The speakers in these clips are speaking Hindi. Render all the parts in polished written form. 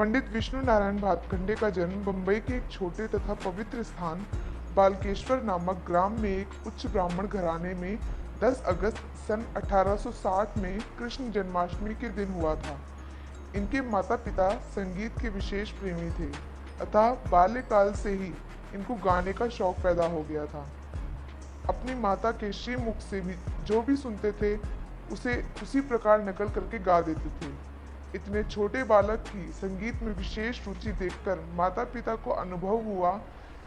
पंडित विष्णु नारायण भातखंडे का जन्म बंबई के एक छोटे तथा पवित्र स्थान बालकेश्वर नामक ग्राम में एक उच्च ब्राह्मण घराने में 10 अगस्त सन 1860 में कृष्ण जन्माष्टमी के दिन हुआ था। इनके माता पिता संगीत के विशेष प्रेमी थे, अतः बाल्यकाल से ही इनको गाने का शौक पैदा हो गया था। अपनी माता के श्रीमुख से भी जो भी सुनते थे उसे उसी प्रकार नकल करके गा देते थे। इतने छोटे बालक की संगीत में विशेष रुचि देखकर माता पिता को अनुभव हुआ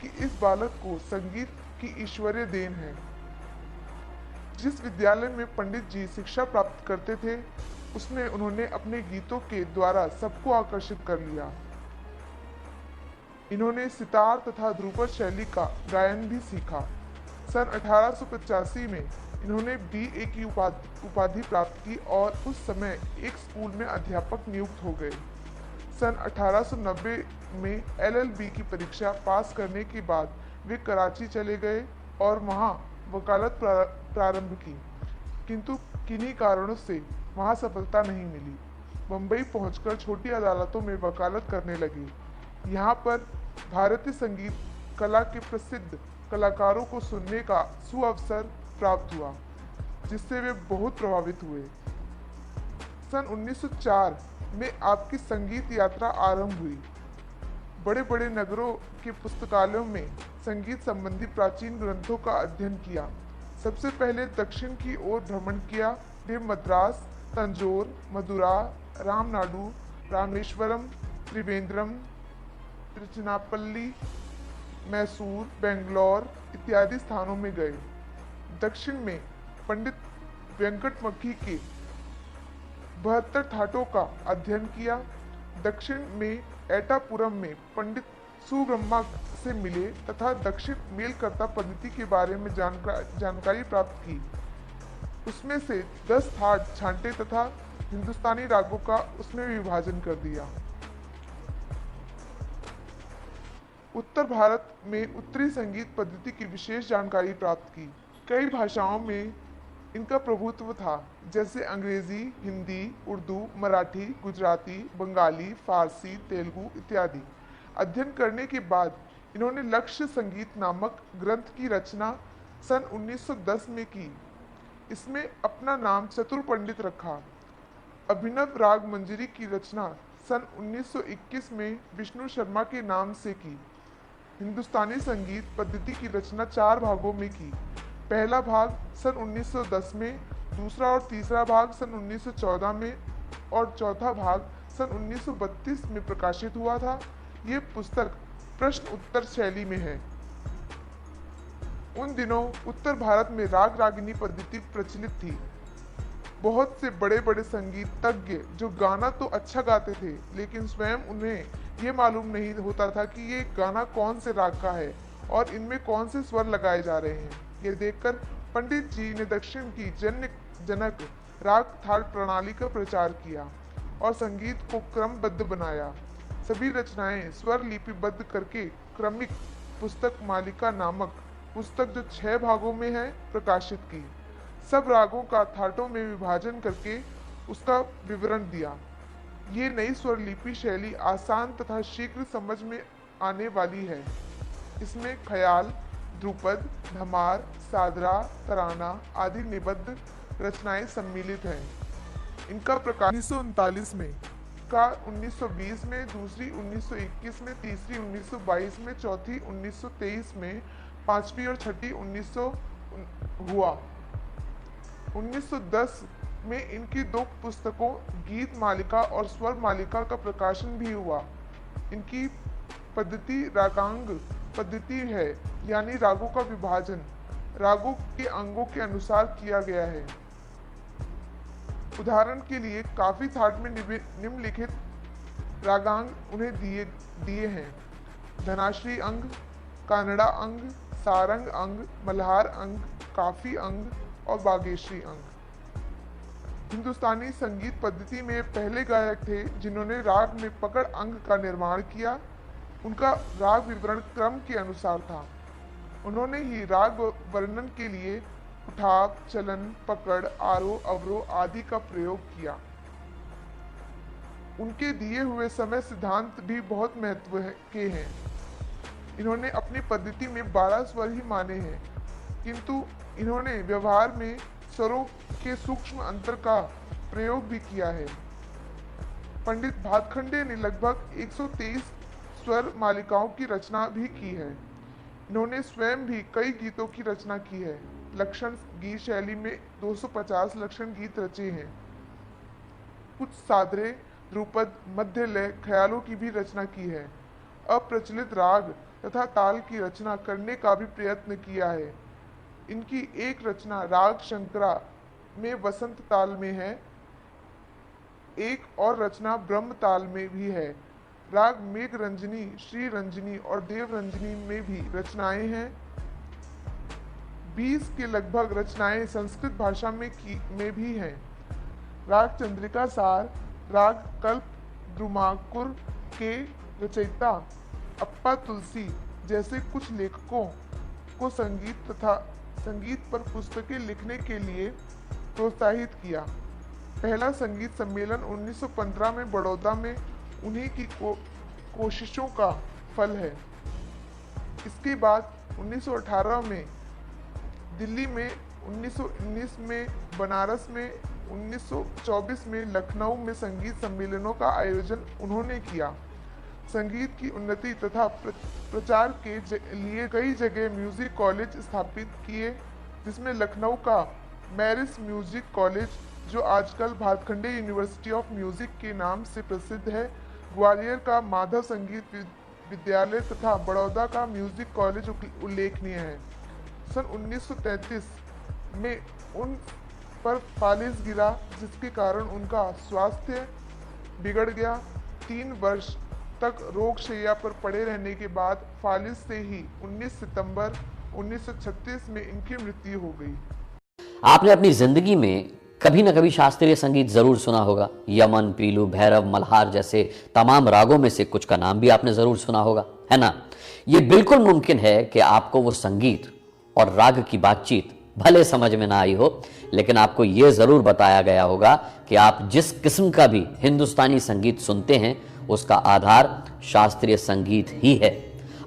कि इस बालक को संगीत की ईश्वरीय देन है। जिस विद्यालय में पंडित जी शिक्षा प्राप्त करते थे उसमें उन्होंने अपने गीतों के द्वारा सबको आकर्षित कर लिया। इन्होंने सितार तथा ध्रुपद शैली का गायन भी सीखा। सन 1885 में इन्होंने BA की उपाधि प्राप्त की और उस समय एक स्कूल में अध्यापक नियुक्त हो गए। सन 1890 में LLB की परीक्षा पास करने के बाद वे कराची चले गए और वहां वकालत प्रारंभ की, किंतु किन्हीं कारणों से वहां सफलता नहीं मिली। मुंबई पहुंचकर छोटी अदालतों में वकालत करने लगे। यहाँ पर भारतीय संगीत कला के प्रसिद्ध कलाकारों को सुनने का सुअवसर प्राप्त हुआ, जिससे वे बहुत प्रभावित हुए। सन 1904 में आपकी संगीत यात्रा आरंभ हुई। बड़े बड़े नगरों के पुस्तकालयों में संगीत संबंधी प्राचीन ग्रंथों का अध्ययन किया। सबसे पहले दक्षिण की ओर भ्रमण किया। वे मद्रास, तंजौर, मदुरा, रामनाडु, रामेश्वरम, त्रिवेंद्रम, तिरुचिरापल्ली, मैसूर, बेंगलोर इत्यादि स्थानों में गए। दक्षिण में पंडित वेंकटमखी के 72 ठाटों का अध्ययन किया। दक्षिण में एटापुरम में पंडित सुब्रह्मा से मिले तथा दक्षिण मेलकर्ता पद्धति के बारे में जानकारी प्राप्त की। उसमें से 10 ठाट छांटे तथा हिंदुस्तानी रागों का उसमें विभाजन कर दिया। उत्तर भारत में उत्तरी संगीत पद्धति की विशेष जानकारी प्राप्त की। कई भाषाओं में इनका प्रभुत्व था, जैसे अंग्रेजी, हिंदी, उर्दू, मराठी, गुजराती, बंगाली, फारसी, तेलुगु इत्यादि। अध्ययन करने के बाद इन्होंने लक्ष्य संगीत नामक ग्रंथ की रचना सन 1910 में की। इसमें अपना नाम चतुर पंडित रखा। अभिनव राग मंजरी की रचना सन 1921 में विष्णु शर्मा के नाम से की। हिंदुस्तानी संगीत पद्धति की रचना 4 भागों में की। पहला भाग सन 1910 में, दूसरा और तीसरा भाग सन 1914 में और चौथा भाग सन 1932 में प्रकाशित हुआ था। ये पुस्तक प्रश्न उत्तर शैली में है। उन दिनों उत्तर भारत में राग रागिनी पद्धति प्रचलित थी। बहुत से बड़े बड़े संगीतज्ञ जो गाना तो अच्छा गाते थे, लेकिन स्वयं उन्हें ये मालूम नहीं होता था कि ये गाना कौन से राग का है और इनमें कौन से स्वर लगाए जा रहे हैं। ये देखकर पंडित जी ने दक्षिण की जनक राग थाट प्रणाली का प्रचार किया और संगीत को क्रमबद्ध बनाया। सभी रचनाएं स्वर लिपिबद्ध करके क्रमिक पुस्तक मालिका नामक पुस्तक जो 6 भागों में है प्रकाशित की। सब रागों का थाटों में विभाजन करके उसका विवरण दिया। ये नई स्वर लिपि शैली आसान तथा शीघ्र समझ में आने वाली है। इसमें ख्याल, ध्रुपद, धमार, सादरा, तराना आदि निबद्ध रचनाएं सम्मिलित हैं। इनका प्रकाशन 1939 में, का 1920 में, दूसरी 1921 में, तीसरी 1922 में, चौथी 1923 में, पांचवी और छठी 1900 हुआ। 1910 में इनकी 2 पुस्तकों गीत मालिका और स्वर मालिका का प्रकाशन भी हुआ। इनकी पद्धति रागांग पद्धति है, यानी रागों का विभाजन रागों के अंगों के अनुसार किया गया है। उदाहरण के लिए काफी थाट में निम्नलिखित रागांग उन्हें दिए हैं: धनाश्री अंग, कानड़ा अंग, सारंग अंग, मल्हार अंग, काफी अंग और बागेश्वरी अंग। हिंदुस्तानी संगीत पद्धति में पहले गायक थे जिन्होंने राग में पकड़ अंग का निर्माण किया। उनका राग विवरण क्रम के अनुसार था। उन्होंने ही राग वर्णन के लिए उठाव, चलन, पकड़, आरोह, अवरोह आदि का प्रयोग किया। उनके दिए हुए समय सिद्धांत भी बहुत महत्व के हैं। इन्होंने अपनी पद्धति में 12 स्वर ही माने हैं, किंतु इन्होंने व्यवहार में स्वरों के सूक्ष्म अंतर का प्रयोग भी किया है। पंडित भातखंडे ने लगभग 123 स्वर मालिकाओं की रचना भी की है। इन्होंने स्वयं भी कई गीतों की रचना की है। लक्षण गीत शैली में 250 लक्षण गीत रचे हैं। कुछ सादरे, ध्रुपद, मध्य लय, ख्यालों की भी रचना की है। अप्रचलित राग तथा ताल की रचना करने का भी प्रयत्न किया है। इनकी एक रचना राग शंकरा में वसंत ताल में है। एक और रचना ब्रह्म ताल में भी है। राग मेघ रंजनी, श्री रंजनी और देव रंजनी में भी रचनाएं हैं। 20 के लगभग रचनाएं संस्कृत भाषा में भी हैं। राग चंद्रिका सार, राग कल्प द्रुमाकुर के रचयिता अप्पा तुलसी जैसे कुछ लेखकों को संगीत पर पुस्तकें लिखने के लिए प्रोत्साहित किया। पहला संगीत सम्मेलन 1915 में बड़ौदा में उन्हीं की कोशिशों का फल है। इसके बाद 1918 में दिल्ली में, 1919 में बनारस में, 1924 में लखनऊ में संगीत सम्मेलनों का आयोजन उन्होंने किया। संगीत की उन्नति तथा प्रचार के लिए कई जगह म्यूजिक कॉलेज स्थापित किए, जिसमें लखनऊ का मैरिस म्यूजिक कॉलेज, जो आजकल भातखंडे यूनिवर्सिटी ऑफ म्यूजिक के नाम से प्रसिद्ध है, ग्वालियर का माधव संगीत विद्यालय तथा बड़ौदा का म्यूजिक कॉलेज उल्लेखनीय है। सन 1933 में उन पर फालिज गिरा, जिसके कारण उनका स्वास्थ्य बिगड़ गया। 3 वर्ष तक रोग शैया पर पड़े रहने के बाद फालिज से ही 19 सितंबर 1936 में इनकी मृत्यु हो गई। आपने अपनी जिंदगी में कभी न कभी शास्त्रीय संगीत जरूर सुना होगा। यमन, पीलू, भैरव, मल्हार जैसे तमाम रागों में से कुछ का नाम भी आपने जरूर सुना होगा, है ना। ये बिल्कुल मुमकिन है कि आपको वो संगीत और राग की बातचीत भले समझ में ना आई हो, लेकिन आपको ये जरूर बताया गया होगा कि आप जिस किस्म का भी हिंदुस्तानी संगीत सुनते हैं उसका आधार शास्त्रीय संगीत ही है।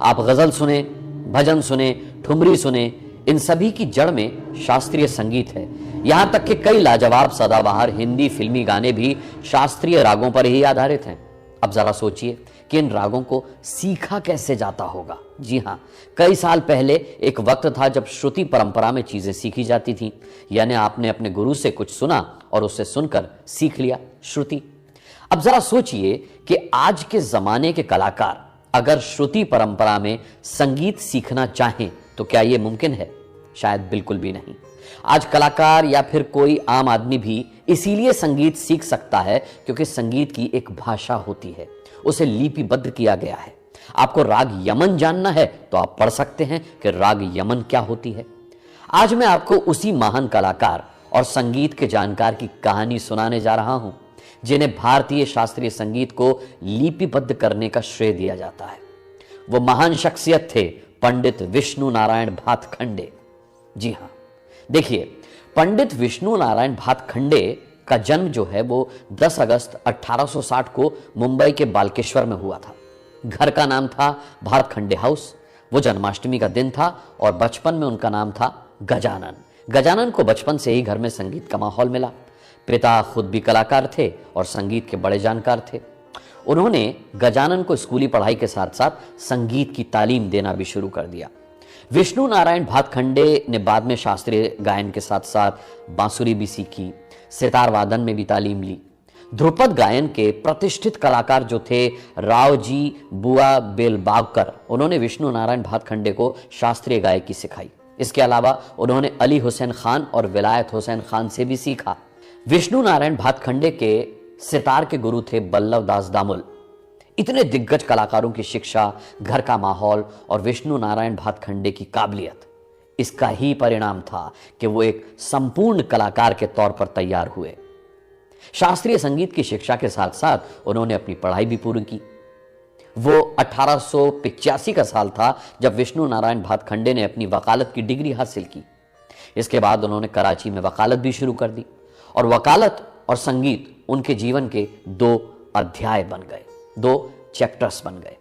आप गजल सुने, भजन सुने, ठुमरी सुने, इन सभी की जड़ में शास्त्रीय संगीत है। यहां तक कि कई लाजवाब सदाबहार हिंदी फिल्मी गाने भी शास्त्रीय रागों पर ही आधारित हैं। अब जरा सोचिए कि इन रागों को सीखा कैसे जाता होगा। जी हां, कई साल पहले एक वक्त था जब श्रुति परंपरा में चीजें सीखी जाती थी, यानी आपने अपने गुरु से कुछ सुना और उससे सुनकर सीख लिया, श्रुति। अब जरा सोचिए कि आज के जमाने के कलाकार अगर श्रुति परंपरा में संगीत सीखना चाहें तो क्या यह मुमकिन है? शायद बिल्कुल भी नहीं। आज कलाकार या फिर कोई आम आदमी भी इसीलिए संगीत सीख सकता है क्योंकि संगीत की एक भाषा होती है, उसे लिपिबद्ध किया गया है। आपको राग यमन जानना है तो आप पढ़ सकते हैं कि राग यमन क्या होती है। आज मैं आपको उसी महान कलाकार और संगीत के जानकार की कहानी सुनाने जा रहा हूं जिन्हें भारतीय शास्त्रीय संगीत को लिपिबद्ध करने का श्रेय दिया जाता है। वो महान शख्सियत थे पंडित विष्णु नारायण भातखंडे। जी हां, देखिए, पंडित विष्णु नारायण भातखंडे का जन्म जो है वो 10 अगस्त 1860 को मुंबई के बालकेश्वर में हुआ था। घर का नाम था भातखंडे हाउस। वो जन्माष्टमी का दिन था और बचपन में उनका नाम था गजानन। गजानन को बचपन से ही घर में संगीत का माहौल मिला। पिता खुद भी कलाकार थे और संगीत के बड़े जानकार थे। उन्होंने गजानन को स्कूली पढ़ाई के साथ साथ संगीत की तालीम देना भी शुरू कर दिया। विष्णु नारायण भातखंडे ने बाद में शास्त्रीय गायन के साथ साथ बांसुरी भी सीखी, सितार वादन में भी तालीम ली। ध्रुपद गायन के प्रतिष्ठित कलाकार जो थे रावजी बुआ बेलबागकर, उन्होंने विष्णु नारायण भातखंडे को शास्त्रीय गायकी सिखाई। इसके अलावा उन्होंने अली हुसैन खान और विलायत हुसैन खान से भी सीखा। विष्णु नारायण भातखंडे के सितार के गुरु थे बल्लभ दास दामुल। इतने दिग्गज कलाकारों की शिक्षा, घर का माहौल और विष्णु नारायण भातखंडे की काबिलियत, इसका ही परिणाम था कि वो एक संपूर्ण कलाकार के तौर पर तैयार हुए। शास्त्रीय संगीत की शिक्षा के साथ साथ उन्होंने अपनी पढ़ाई भी पूरी की। वो 1885 का साल था जब विष्णु नारायण भातखंडे ने अपनी वकालत की डिग्री हासिल की। इसके बाद उन्होंने कराची में वकालत भी शुरू कर दी और वकालत और संगीत उनके जीवन के दो अध्याय बन गए, 2 चैप्टर्स बन गए।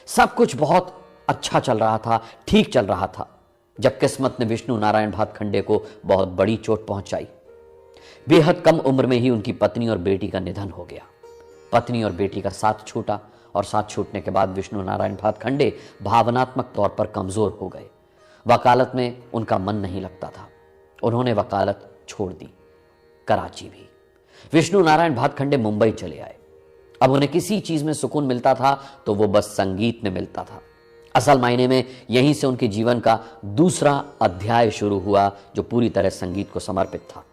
सब कुछ बहुत अच्छा चल रहा था, ठीक चल रहा था, जब किस्मत ने विष्णु नारायण भातखंडे को बहुत बड़ी चोट पहुंचाई। बेहद कम उम्र में ही उनकी पत्नी और बेटी का निधन हो गया। पत्नी और बेटी का साथ छूटा और साथ छूटने के बाद विष्णु नारायण भातखंडे भावनात्मक तौर पर कमजोर हो गए। वकालत में उनका मन नहीं लगता था। उन्होंने वकालत छोड़ दी, कराची भी। विष्णु नारायण भातखंडे मुंबई चले आए। अब उन्हें किसी चीज में सुकून मिलता था तो वो बस संगीत में मिलता था। असल मायने में यहीं से उनके जीवन का दूसरा अध्याय शुरू हुआ, जो पूरी तरह संगीत को समर्पित था।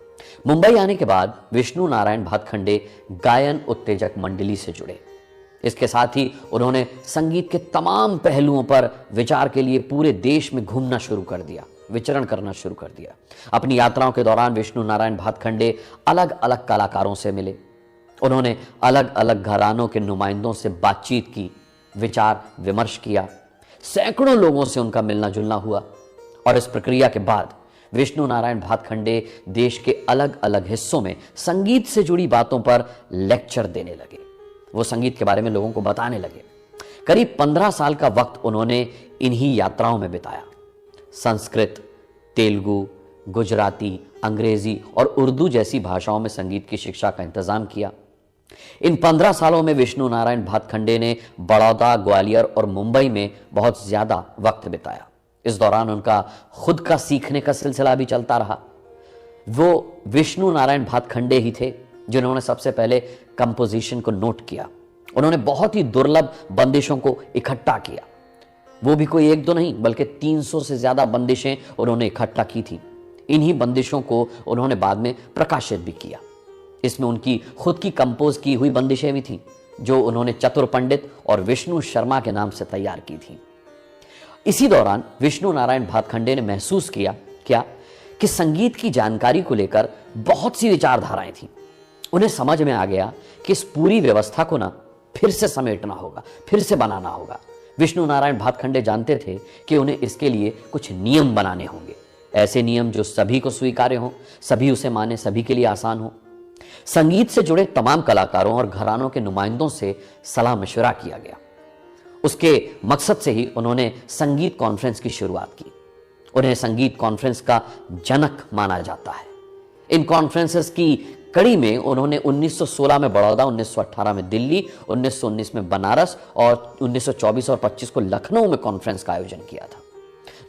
मुंबई आने के बाद विष्णु नारायण भातखंडे गायन उत्तेजक मंडली से जुड़े। इसके साथ ही उन्होंने संगीत के तमाम पहलुओं पर विचार के लिए पूरे देश में घूमना शुरू कर दिया, विचरण करना शुरू कर दिया। अपनी यात्राओं के दौरान विष्णु नारायण भातखंडे अलग अलग कलाकारों से मिले। उन्होंने अलग अलग घरानों के नुमाइंदों से बातचीत की, विचार विमर्श किया। सैकड़ों लोगों से उनका मिलना जुलना हुआ और इस प्रक्रिया के बाद विष्णु नारायण भातखंडे देश के अलग अलग हिस्सों में संगीत से जुड़ी बातों पर लेक्चर देने लगे। वो संगीत के बारे में लोगों को बताने लगे। करीब 15 साल का वक्त उन्होंने इन्हीं यात्राओं में बिताया। संस्कृत, तेलुगु, गुजराती, अंग्रेजी और उर्दू जैसी भाषाओं में संगीत की शिक्षा का इंतजाम किया। इन 15 सालों में विष्णु नारायण भातखंडे ने बड़ौदा, ग्वालियर और मुंबई में बहुत ज्यादा वक्त बिताया। इस दौरान उनका खुद का सीखने का सिलसिला भी चलता रहा। वो विष्णु नारायण भातखंडे ही थे जिन्होंने सबसे पहले कंपोजिशन को नोट किया। उन्होंने बहुत ही दुर्लभ बंदिशों को इकट्ठा किया। वो भी कोई एक दो नहीं, बल्कि 300 से ज्यादा बंदिशें उन्होंने इकट्ठा की थी। इन्हीं बंदिशों को उन्होंने बाद में प्रकाशित भी किया। इसमें उनकी खुद की कंपोज की हुई बंदिशें भी थीं, जो उन्होंने चतुर पंडित और विष्णु शर्मा के नाम से तैयार की थी। इसी दौरान विष्णु नारायण भातखंडे ने महसूस किया कि संगीत की जानकारी को लेकर बहुत सी विचारधाराएं थीं। उन्हें समझ में आ गया कि इस पूरी व्यवस्था को ना फिर से समेटना होगा, फिर से बनाना होगा। विष्णु नारायण भातखंडे जानते थे कि उन्हें इसके लिए कुछ नियम बनाने होंगे, ऐसे नियम जो सभी को स्वीकार्य हों, सभी उसे माने, सभी के लिए आसान हो। संगीत से जुड़े तमाम कलाकारों और घरानों के नुमाइंदों से सलाह मशवरा किया गया। उसके मकसद से ही उन्होंने संगीत कॉन्फ्रेंस की शुरुआत की। उन्हें संगीत कॉन्फ्रेंस का जनक माना जाता है। इन कॉन्फ्रेंसेस की कड़ी में उन्होंने 1916 में बड़ौदा, 1918 में दिल्ली, 1919 में बनारस और 1924 और 25 को लखनऊ में कॉन्फ्रेंस का आयोजन किया था,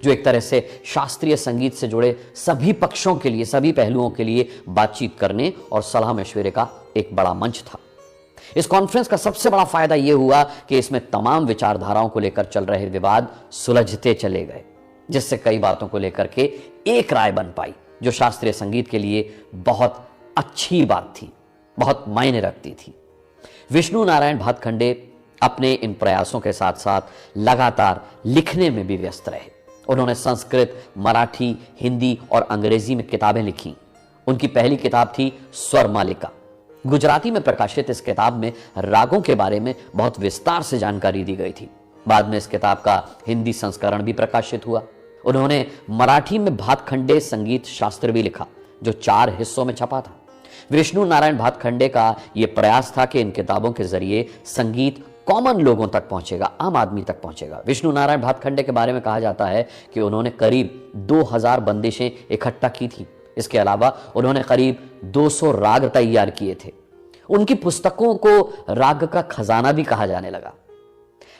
जो एक तरह से शास्त्रीय संगीत से जुड़े सभी पक्षों के लिए, सभी पहलुओं के लिए बातचीत करने और सलाह मशवरे का एक बड़ा मंच था। इस कॉन्फ्रेंस का सबसे बड़ा फायदा यह हुआ कि इसमें तमाम विचारधाराओं को लेकर चल रहे विवाद सुलझते चले गए, जिससे कई बातों को लेकर के एक राय बन पाई, जो शास्त्रीय संगीत के लिए बहुत अच्छी बात थी, बहुत मायने रखती थी। विष्णु नारायण भातखंडे अपने इन प्रयासों के साथ साथ लगातार लिखने में भी व्यस्त रहे। उन्होंने संस्कृत, मराठी, हिंदी और अंग्रेजी में किताबें लिखी। उनकी पहली किताब थी स्वर मालिका। गुजराती में प्रकाशित इस किताब में रागों के बारे में बहुत विस्तार से जानकारी दी गई थी। बाद में इस किताब का हिंदी संस्करण भी प्रकाशित हुआ। उन्होंने मराठी में भातखंडे संगीत शास्त्र भी लिखा, जो 4 हिस्सों में छपा था। विष्णु नारायण भातखंडे का यह प्रयास था कि इन किताबों के जरिए संगीत कॉमन लोगों तक पहुंचेगा, आम आदमी तक पहुंचेगा। विष्णु नारायण भातखंडे के बारे में कहा जाता है कि उन्होंने करीब 2000 बंदिशें इकट्ठा की थी। इसके अलावा उन्होंने करीब 200 राग तैयार किए थे। उनकी पुस्तकों को राग का खजाना भी कहा जाने लगा।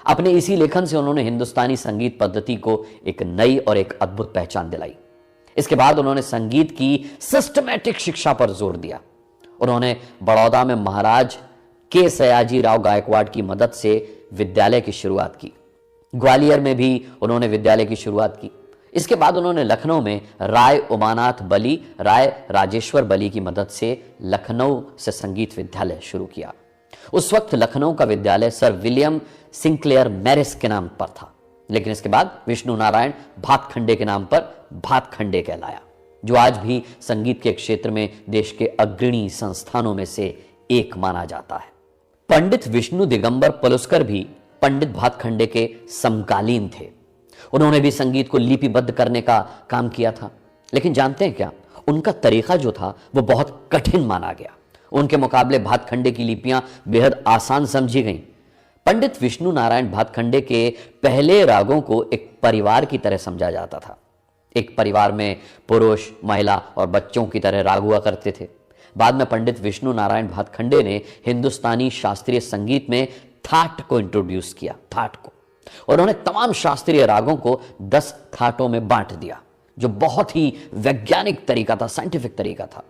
अपने इसी लेखन से उन्होंने हिंदुस्तानी संगीत पद्धति को एक नई और एक अद्भुत पहचान दिलाई। इसके बाद उन्होंने संगीत की सिस्टमैटिक शिक्षा पर जोर दिया। उन्होंने बड़ौदा में महाराज के सयाजी राव गायकवाड़ की मदद से विद्यालय की शुरुआत की। ग्वालियर में भी उन्होंने विद्यालय की शुरुआत की। इसके बाद उन्होंने लखनऊ में राय उमानाथ बली, राय राजेश्वर बली की मदद से लखनऊ से संगीत विद्यालय शुरू किया। उस वक्त लखनऊ का विद्यालय सर विलियम सिंक्लेयर मैरिस के नाम पर था, लेकिन इसके बाद विष्णु नारायण भातखंडे के नाम पर भातखंडे कहलाया, जो आज भी संगीत के क्षेत्र में देश के अग्रणी संस्थानों में से एक माना जाता है। पंडित विष्णु दिगंबर पलुस्कर भी पंडित भातखंडे के समकालीन थे। उन्होंने भी संगीत को लिपिबद्ध करने का काम किया था, लेकिन जानते हैं क्या, उनका तरीका जो था वो बहुत कठिन माना गया। उनके मुकाबले भातखंडे की लिपियां बेहद आसान समझी गईं। पंडित विष्णु नारायण भातखंडे के पहले रागों को एक परिवार की तरह समझा जाता था। एक परिवार में पुरुष, महिला और बच्चों की तरह राग हुआ करते थे। बाद में पंडित विष्णु नारायण भातखंडे ने हिंदुस्तानी शास्त्रीय संगीत में थाट को इंट्रोड्यूस किया, थाट को, और उन्होंने तमाम शास्त्रीय रागों को 10 थाटों में बांट दिया, जो बहुत ही वैज्ञानिक तरीका था, साइंटिफिक तरीका था।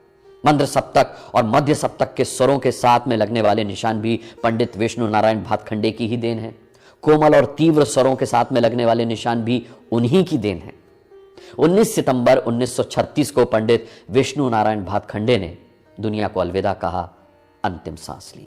मंद्र सप्तक और मध्य सप्तक के स्वरों के साथ में लगने वाले निशान भी पंडित विष्णु नारायण भातखंडे की ही देन है। कोमल और तीव्र स्वरों के साथ में लगने वाले निशान भी उन्हीं की देन है। 19 सितंबर 1936 को पंडित विष्णु नारायण भातखंडे ने दुनिया को अलविदा कहा, अंतिम सांस ली।